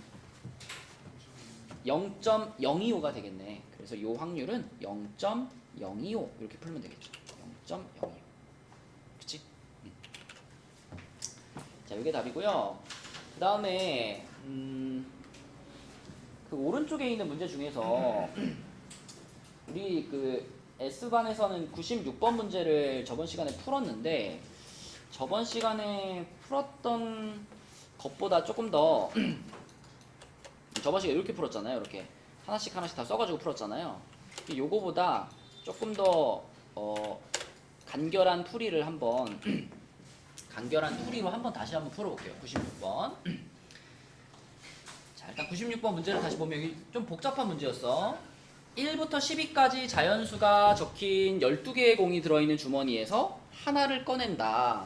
0.025가 되겠네. 그래서 이 확률은 0.025 이렇게 풀면 되겠죠. 0.025. 그치? 자, 이게 답이고요. 그 다음에 그 오른쪽에 있는 문제 중에서 우리 그 S반에서는 96번 문제를 저번 시간에 풀었는데 저번 시간에 풀었던 것보다 조금 더 저번 시간에 이렇게 풀었잖아요. 이렇게 하나씩 다 써가지고 풀었잖아요. 요거보다 조금 더 간결한 풀이를 한번 간결한 풀이로 다시 한번 풀어볼게요. 96번. 자, 일단 96번 문제를 다시 보면 여기 좀 복잡한 문제였어. 1부터 12까지 자연수가 적힌 12개의 공이 들어있는 주머니에서 하나를 꺼낸다.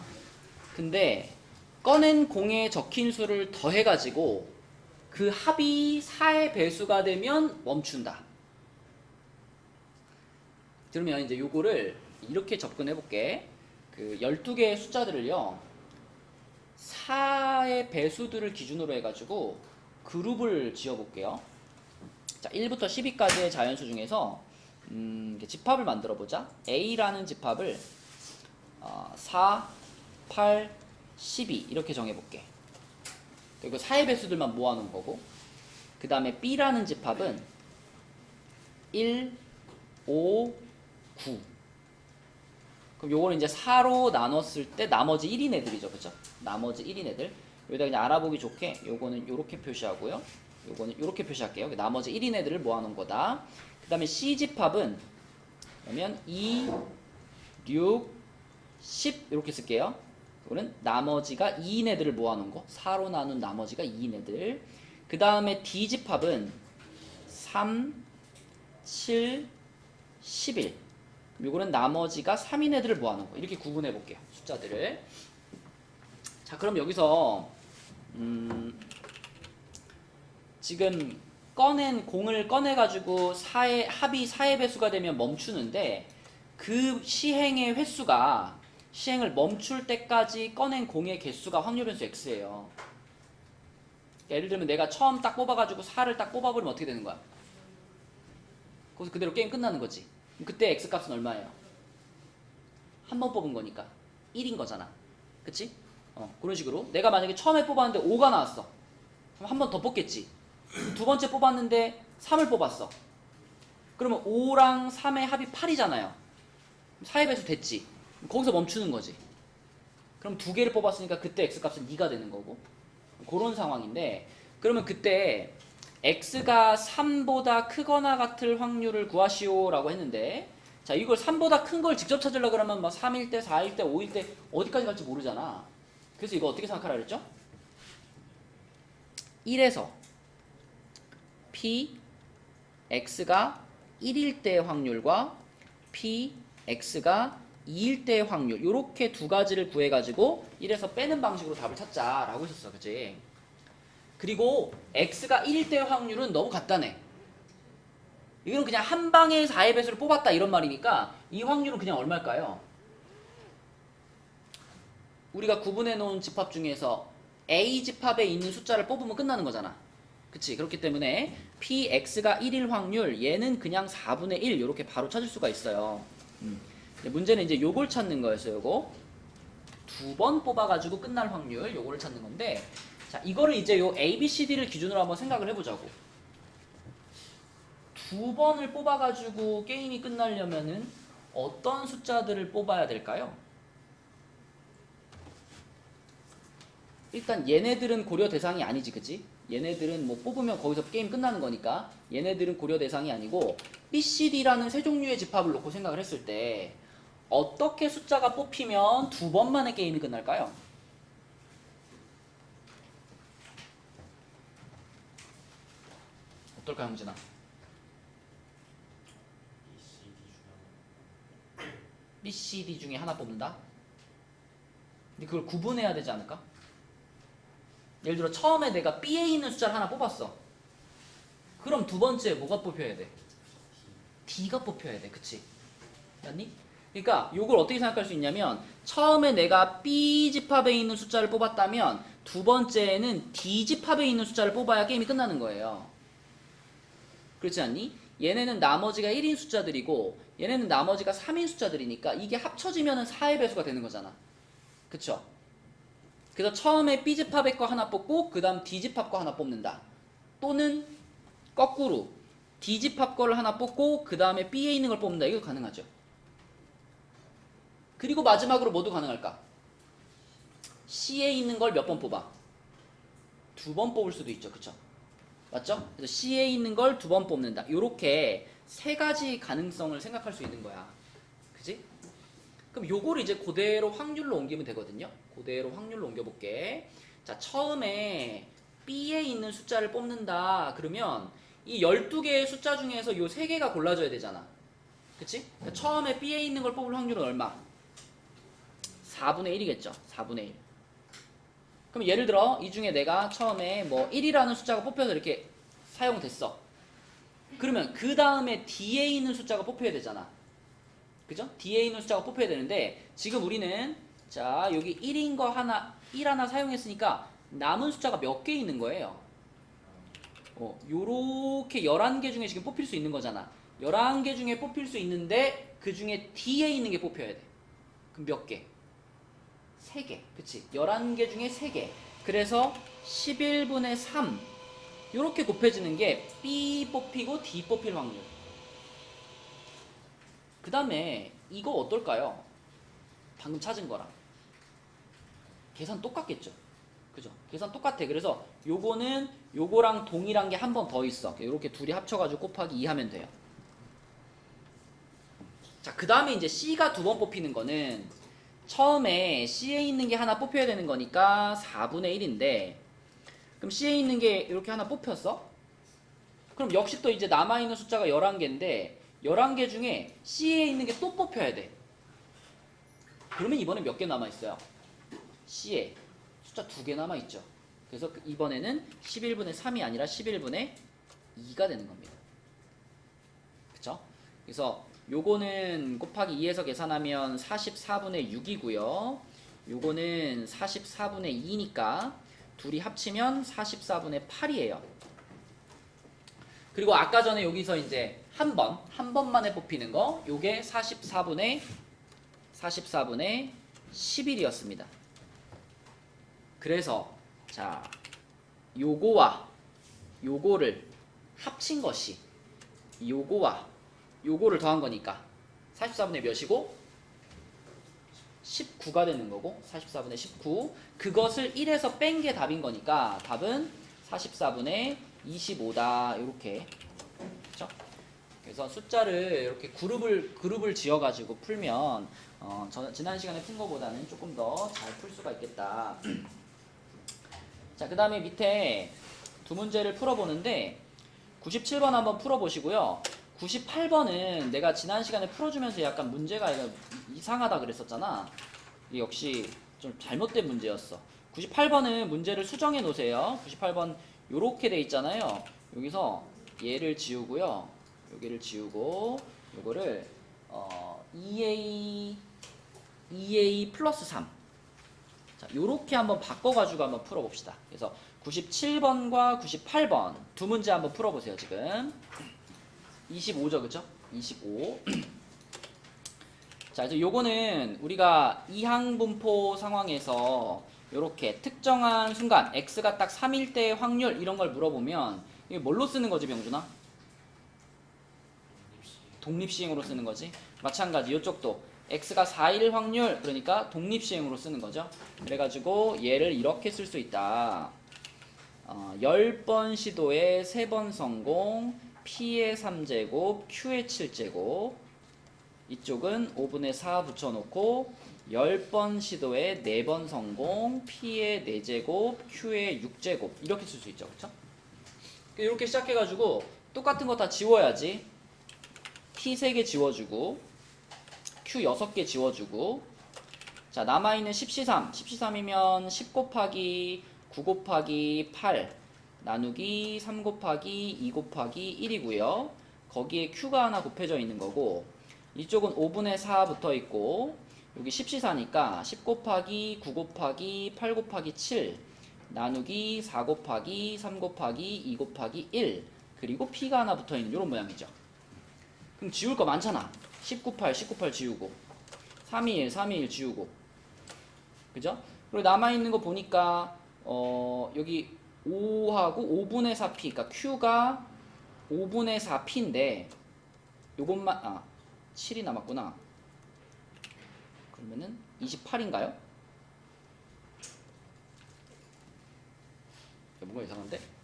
근데 꺼낸 공에 적힌 수를 더해가지고 그 합이 4의 배수가 되면 멈춘다. 그러면 이제 요거를 이렇게 접근해 볼게. 그 12개의 숫자들을요 4의 배수들을 기준으로 해가지고 그룹을 지어 볼게요. 자, 1부터 12까지의 자연수 중에서 집합을 만들어 보자. A라는 집합을 4, 8, 12 이렇게 정해 볼게. 그리고 4의 배수들만 모아놓은 거고, 그 다음에 B라는 집합은 1, 5, 9. 그럼 요거는 이제 4로 나눴을 때 나머지 1인 애들이죠. 그죠? 나머지 1인 애들. 여기다 그냥 알아보기 좋게 요거는 요렇게 표시하고요. 요거는 요렇게 표시할게요. 나머지 1인 애들을 모아놓은 거다. 그 다음에 C집합은 그러면 2, 6, 10 이렇게 쓸게요. 이거는 나머지가 2인 애들을 모아놓은 거. 4로 나눈 나머지가 2인 애들. 그 다음에 D집합은 3, 7, 11. 요거는 나머지가 3인 애들을 모아놓은 거. 이렇게 구분해 볼게요. 숫자들을. 자, 그럼 여기서 지금 공을 꺼내가지고 합이 4의 배수가 되면 멈추는데 그 시행의 횟수가 시행을 멈출 때까지 꺼낸 공의 개수가 확률 변수 x예요. 예를 들면 내가 처음 딱 뽑아가지고 4를 딱 뽑아버리면 어떻게 되는 거야? 거기서 그대로 게임 끝나는 거지. 그때 x 값은 얼마예요? 한 번 뽑은 거니까 1인 거잖아. 그치? 그런 식으로 내가 만약에 처음에 뽑았는데 5가 나왔어. 그럼 한 번 더 뽑겠지. 두 번째 뽑았는데 3을 뽑았어. 그러면 5랑 3의 합이 8이잖아요. 4의 배수 됐지. 거기서 멈추는 거지. 그럼 두 개를 뽑았으니까 그때 x값은 2가 되는 거고. 그런 상황인데, 그러면 그때 x가 3보다 크거나 같을 확률을 구하시오 라고 했는데, 자, 이걸 3보다 큰 걸 직접 찾으려고 그러면 막 3일 때, 4일 때, 5일 때 어디까지 갈지 모르잖아. 그래서 이거 어떻게 생각하라 그랬죠? 1에서 p x가 1일 때의 확률과 p x가 2일 때의 확률, 요렇게 두 가지를 구해가지고 1에서 빼는 방식으로 답을 찾자라고 했었어. 그치? 그리고 x가 1일 때의 확률은 너무 간단해. 이거는 그냥 한 방에 4의 배수를 뽑았다 이런 말이니까 이 확률은 그냥 얼마일까요? 우리가 구분해 놓은 집합 중에서 A 집합에 있는 숫자를 뽑으면 끝나는 거잖아. 그치? 그렇기 때문에 px가 1일 확률, 얘는 그냥 4분의 1 이렇게 바로 찾을 수가 있어요. 문제는 이제 요걸 찾는 거였어요. 요거 두 번 뽑아가지고 끝날 확률, 요거를 찾는 건데, 자, 이거를 이제 요 A, B, C, D를 기준으로 한번 생각을 해보자고. 두 번을 뽑아가지고 게임이 끝나려면은 어떤 숫자들을 뽑아야 될까요? 일단 얘네들은 고려 대상이 아니지, 그치? 얘네들은 뭐 뽑으면 거기서 게임 끝나는 거니까 얘네들은 고려 대상이 아니고 B, C, D라는 세 종류의 집합을 놓고 생각을 했을 때 어떻게 숫자가 뽑히면 두 번 만에 게임이 끝날까요? 어떨까요, 형진아? B, C, D 중에 하나 뽑는다? 근데 그걸 구분해야 되지 않을까? 예를 들어 처음에 내가 B에 있는 숫자를 하나 뽑았어. 그럼 두 번째 뭐가 뽑혀야 돼? D가 뽑혀야 돼. 그치? 맞니? 그러니까 이걸 어떻게 생각할 수 있냐면 처음에 내가 B 집합에 있는 숫자를 뽑았다면 두 번째에는 D 집합에 있는 숫자를 뽑아야 게임이 끝나는 거예요. 그렇지 않니? 얘네는 나머지가 1인 숫자들이고 얘네는 나머지가 3인 숫자들이니까 이게 합쳐지면 4의 배수가 되는 거잖아. 그쵸? 그래서 처음에 B집합의 거 하나 뽑고 그 다음 D집합 거 하나 뽑는다. 또는 거꾸로 D집합 거를 하나 뽑고 그 다음에 B에 있는 걸 뽑는다. 이거 가능하죠. 그리고 마지막으로 뭐도 가능할까? C에 있는 걸 몇 번 뽑아? 두 번 뽑을 수도 있죠. 그쵸? 맞죠? 그래서 C에 있는 걸 두 번 뽑는다. 요렇게 세 가지 가능성을 생각할 수 있는 거야. 그지? 그럼 요거를 이제 그대로 확률로 옮기면 되거든요. 그대로 확률로 옮겨볼게. 자, 처음에 B에 있는 숫자를 뽑는다. 그러면 이 12개의 숫자 중에서 요 3개가 골라져야 되잖아. 그치? 그러니까 처음에 B에 있는 걸 뽑을 확률은 얼마? 4분의 1이겠죠. 4분의 1. 그럼 예를 들어 이 중에 내가 처음에 뭐 1이라는 숫자가 뽑혀서 이렇게 사용됐어. 그러면 그 다음에 D에 있는 숫자가 뽑혀야 되잖아. 그죠? D에 있는 숫자가 뽑혀야 되는데 지금 우리는 자 여기 1인 거 하나 1 하나 사용했으니까 남은 숫자가 몇 개 있는 거예요? 요렇게 11개 중에 지금 뽑힐 수 있는 거잖아. 11개 중에 뽑힐 수 있는데 그 중에 D에 있는 게 뽑혀야 돼. 그럼 몇 개? 3개. 그치? 11개 중에 3개. 그래서 11분의 3 요렇게 곱해지는 게 B 뽑히고 D 뽑힐 확률. 그 다음에 이거 어떨까요? 방금 찾은 거랑 계산 똑같겠죠? 그죠? 계산 똑같아. 그래서 요거는 요거랑 동일한 게 한 번 더 있어. 이렇게 둘이 합쳐가지고 곱하기 2 하면 돼요. 자, 그 다음에 이제 C가 두 번 뽑히는 거는 처음에 C에 있는 게 하나 뽑혀야 되는 거니까 4분의 1인데 그럼 C에 있는 게 이렇게 하나 뽑혔어? 그럼 역시 또 이제 남아있는 숫자가 11개인데 11개 중에 C에 있는 게 또 뽑혀야 돼. 그러면 이번에 몇 개 남아있어요? C에 숫자 2개 남아있죠. 그래서 이번에는 11분의 3이 아니라 11분의 2가 되는 겁니다. 그쵸? 그래서 요거는 곱하기 2에서 계산하면 44분의 6이고요. 요거는 44분의 2니까 둘이 합치면 44분의 8이에요. 그리고 아까 전에 여기서 이제 한 번만에 뽑히는 거, 요게 44분의 11이었습니다. 그래서 자, 요거와 요거를 합친 것이 요거와 요거를 더한 거니까 44분의 몇이고 19가 되는 거고 44분의 19 그것을 1에서 뺀 게 답인 거니까 답은 44분의 25다 이렇게. 그렇죠? 그래서 숫자를 이렇게 그룹을 지어가지고 풀면 지난 시간에 푼 거보다는 조금 더 잘 풀 수가 있겠다. 자, 그 다음에 밑에 두 문제를 풀어보는데 97번 한번 풀어보시고요. 98번은 내가 지난 시간에 풀어주면서 약간 문제가 이상하다 그랬었잖아. 이게 역시 좀 잘못된 문제였어. 98번은 문제를 수정해 놓으세요. 98번 요렇게 돼 있잖아요. 여기서 얘를 지우고요. 여기를 지우고 요거를 2A 플러스 3. 자, 요렇게 한번 바꿔가지고 한번 풀어봅시다. 그래서 97번과 98번 두 문제 한번 풀어보세요. 지금 25죠, 그쵸? 25. 자, 그래서 요거는 우리가 이항분포 상황에서 요렇게 특정한 순간 x가 딱 3일 때의 확률 이런 걸 물어보면 이게 뭘로 쓰는 거지, 병준아? 독립시행으로 쓰는 거지. 마찬가지 이쪽도 x가 4일 확률 그러니까 독립시행으로 쓰는 거죠. 그래가지고 얘를 이렇게 쓸 수 있다. 10번 시도에 3번 성공, p의 3제곱, q의 7제곱. 이쪽은 5분의 4 붙여놓고 10번 시도에 4번 성공, p의 4제곱, q의 6제곱 이렇게 쓸 수 있죠. 그쵸? 이렇게 시작해가지고 똑같은 거 다 지워야지. p 3개 지워주고 q 6개 지워주고 자 남아있는 10C3이면 10 곱하기 9 곱하기 8 나누기 3 곱하기 2 곱하기 1이고요. 거기에 q가 하나 곱해져 있는 거고 이쪽은 5분의 4 붙어 있고 여기 10C4니까 10 곱하기 9 곱하기 8 곱하기 7 나누기 4 곱하기 3 곱하기 2 곱하기 1 그리고 p가 하나 붙어 있는 이런 모양이죠. 그럼 지울 거 많잖아. 19, 8 지우고 321, 321 지우고 그죠? 그리고 남아있는 거 보니까 여기 5하고 5분의 4p 그러니까 q가 5분의 4p인데 요것만 7이 남았구나. 그러면은 28인가요? 뭔가 이상한데?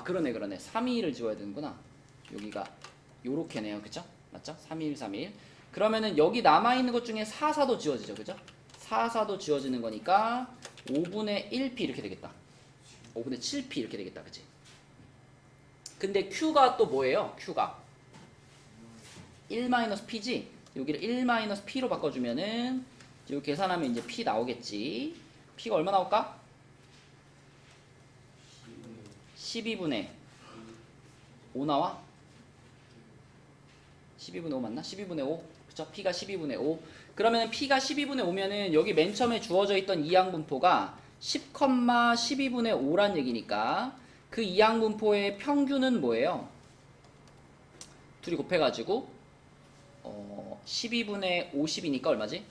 그러네 321을 지워야 되는구나. 여기가 요렇게네요. 그쵸? 맞죠? 321, 321 그러면은 여기 남아있는 것 중에 4, 4도 지워지죠. 그죠? 4, 4도 지워지는 거니까 5분의 1p 이렇게 되겠다. 5분의 7p 이렇게 되겠다. 그치? 근데 q가 또 뭐예요? q가 1-p지? 여기를 1-p로 바꿔주면은 여기 계산하면 이제 p 나오겠지. p가 얼마 나올까? 12분의 5 나와? 12분의 5 맞나? 12분의 5 그쵸? p가 12분의 5 그러면 p가 12분의 5면은 여기 맨 처음에 주어져 있던 이항분포가 10, 12분의 5란 얘기니까 그 이항분포의 평균은 뭐예요? 둘이 곱해가지고 12분의 50이니까 얼마지?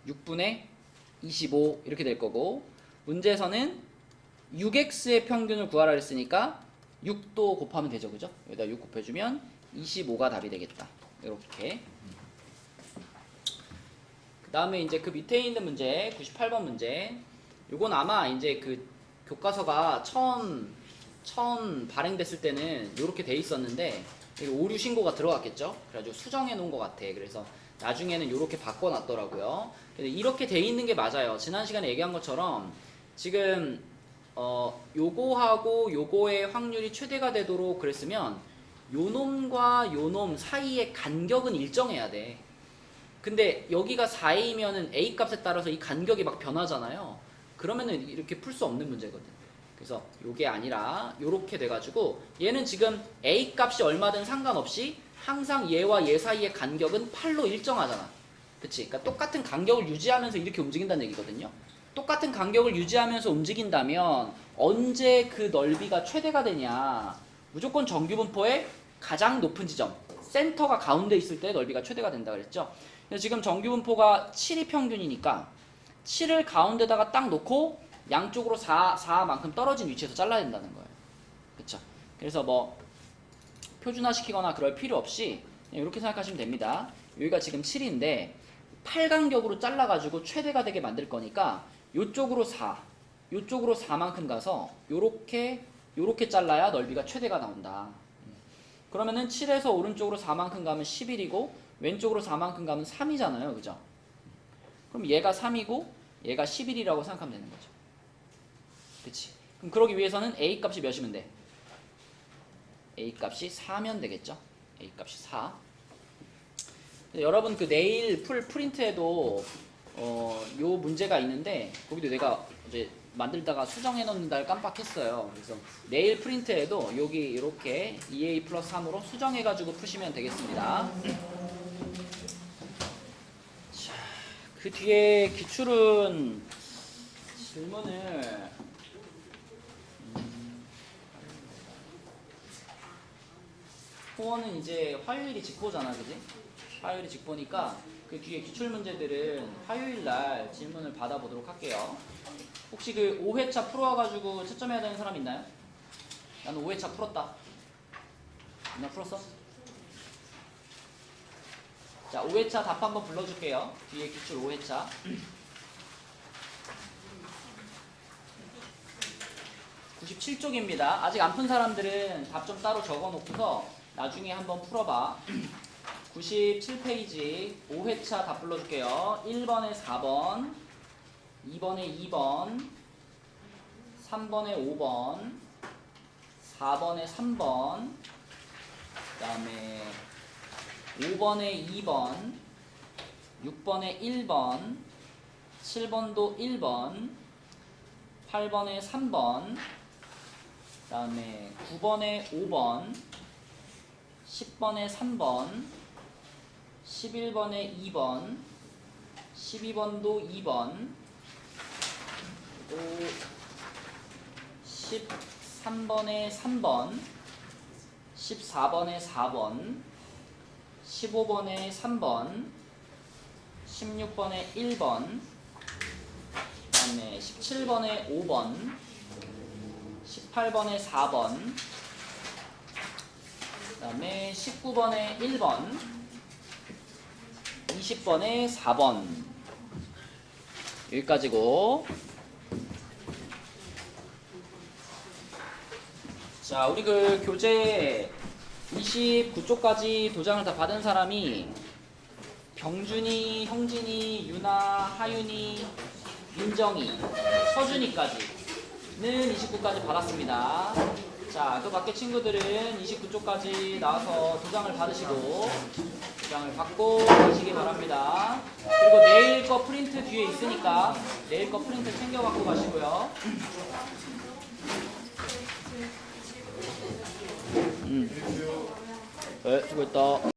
6분의 25 이렇게 될 거고 문제에서는 6x의 평균을 구하라 했으니까 6도 곱하면 되죠. 그죠? 여기다 6 곱해주면 25가 답이 되겠다. 이렇게. 그 다음에 이제 그 밑에 있는 문제, 98번 문제. 요건 아마 이제 그 교과서가 처음 발행됐을 때는 이렇게 돼 있었는데 오류 신고가 들어갔겠죠? 그래가지고 수정해 놓은 것 같아. 그래서 나중에는 이렇게 바꿔놨더라고요. 근데 이렇게 돼 있는 게 맞아요. 지난 시간에 얘기한 것처럼 지금 요거하고 요거의 확률이 최대가 되도록 그랬으면 요놈과 요놈 사이의 간격은 일정해야 돼. 근데 여기가 4a면은 a 값에 따라서 이 간격이 막 변하잖아요. 그러면은 이렇게 풀 수 없는 문제거든. 그래서 요게 아니라 요렇게 돼가지고 얘는 지금 a 값이 얼마든 상관없이 항상 얘와 얘 사이의 간격은 8로 일정하잖아. 그치? 그러니까 똑같은 간격을 유지하면서 이렇게 움직인다는 얘기거든요. 똑같은 간격을 유지하면서 움직인다면 언제 그 넓이가 최대가 되냐? 무조건 정규분포의 가장 높은 지점, 센터가 가운데 있을 때 넓이가 최대가 된다 그랬죠. 그래서 지금 정규분포가 7이 평균이니까 7을 가운데다가 딱 놓고 양쪽으로 4만큼 떨어진 위치에서 잘라야 된다는 거예요. 그쵸? 그래서 뭐 표준화시키거나 그럴 필요 없이 그냥 이렇게 생각하시면 됩니다. 여기가 지금 7인데 8간격으로 잘라가지고 최대가 되게 만들 거니까 요쪽으로 4, 요쪽으로 4만큼 가서 요렇게 잘라야 넓이가 최대가 나온다. 그러면은 7에서 오른쪽으로 4만큼 가면 11이고 왼쪽으로 4만큼 가면 3이잖아요. 그죠? 그럼 얘가 3이고 얘가 11이라고 생각하면 되는 거죠. 그치? 그럼 그러기 위해서는 a 값이 몇이면 돼? a 값이 4면 되겠죠? a 값이 4. 여러분 그 내일 풀 프린트에도 요 문제가 있는데 거기도 내가 어제 만들다가 수정해 놓는다를 깜빡했어요. 그래서 내일 프린트에도 여기 이렇게 2a 플러스 3으로 수정해 가지고 푸시면 되겠습니다. 자, 그 뒤에 기출은 질문을 호원은 이제 화요일이 직보잖아, 그지? 화요일이 직보니까 그 뒤에 기출 문제들은 화요일 날 질문을 받아보도록 할게요. 혹시 그 5회차 풀어와가지고 채점해야 되는 사람 있나요? 나는 5회차 풀었다. 그냥 풀었어? 자, 5회차 답 한번 불러줄게요. 뒤에 기출 5회차. 97쪽입니다. 아직 안 푼 사람들은 답 좀 따로 적어놓고서 나중에 한번 풀어봐. 97페이지 5회차 답 불러줄게요. 1번에 4번, 2번에 2번, 3번에 5번, 4번에 3번, 그 다음에 5번에 2번, 6번에 1번, 7번도 1번, 8번에 3번, 그 다음에 9번에 5번, 10번에 3번, 11번에 2번, 12번도 2번, 또 13번에 3번, 14번에 4번, 15번에 3번, 16번에 1번, 그 다음에 17번에 5번, 18번에 4번, 그 다음에 19번에 1번, 20번에 4번. 여기까지고. 자, 우리 그 교재 29쪽까지 도장을 다 받은 사람이 병준이, 형진이, 유나, 하윤이, 민정이, 서준이까지는 29까지 받았습니다. 자, 그 밖에 친구들은 29쪽까지 나와서 도장을 받으시고 도장을 받고 가시기 바랍니다. 그리고 내일 거 프린트 뒤에 있으니까 내일 거 프린트 챙겨 갖고 가시고요. 네, 수고했다.